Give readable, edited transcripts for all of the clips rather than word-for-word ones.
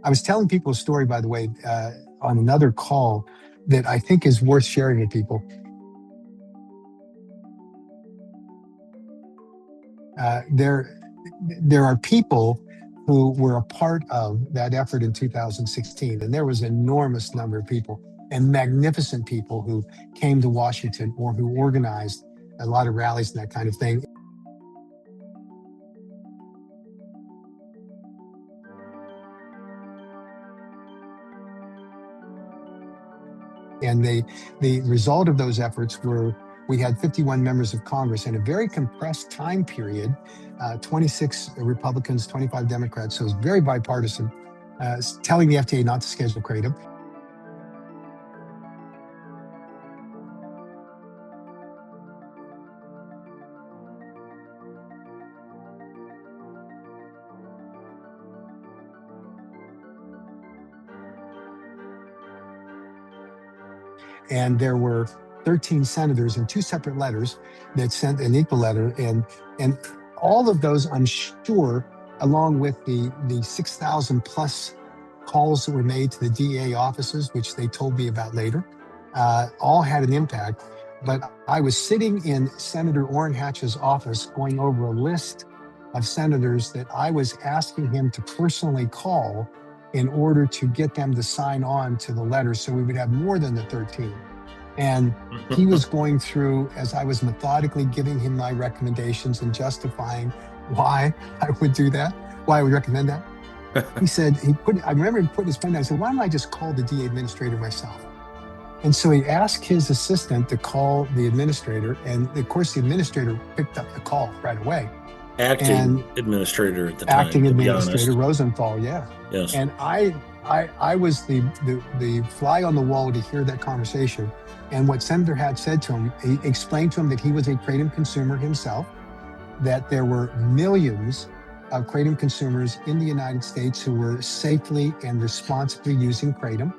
I was telling people a story, by the way, on another call that I think is worth sharing with people. There are people who were a part of that effort in 2016, and there was an enormous number of people and magnificent people who came to Washington or who organized a lot of rallies and that kind of thing. And the result of those efforts were we had 51 members of Congress in a very compressed time period, 26 Republicans, 25 Democrats, so it was very bipartisan, telling the FDA not to schedule kratom. And there were 13 senators in two separate letters that sent an equal letter, and all of those, I'm sure, along with the 6,000 plus calls that were made to the DEA offices, which they told me about later, all had an impact. But I was sitting in Senator Orrin Hatch's office going over a list of senators that I was asking him to personally call in order to get them to sign on to the letter so we would have more than the 13. And he was going through, as I was methodically giving him my recommendations and justifying why I would do that, why I would recommend that. He said, I remember him putting his pen down. I said, why don't I just call the DA administrator myself? And so he asked his assistant to call the administrator. And of course, the administrator picked up the call right away. Acting administrator at the time. Acting administrator Rosenthal, yeah. Yes. And I was the fly on the wall to hear that conversation. And what Senator Hatch said to him, he explained to him that he was a kratom consumer himself, that there were millions of kratom consumers in the United States who were safely and responsibly using kratom.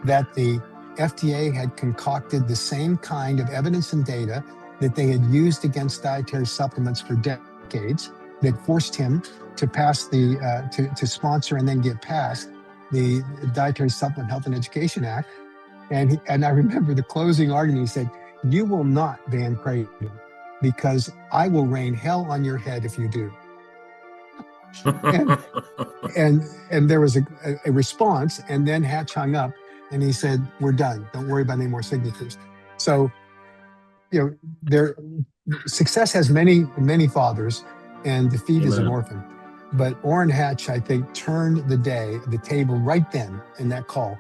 That the FDA had concocted the same kind of evidence and data that they had used against dietary supplements for decades, that forced him to pass to sponsor and then get passed the Dietary Supplement Health and Education Act. And I remember the closing argument, he said, "You will not ban kratom because I will rain hell on your head if you do." and there was a response, and then Hatch hung up and he said, "We're done. Don't worry about any more signatures." So, success has many fathers, and defeat is an orphan. But Orrin Hatch, I think, turned the table right then in that call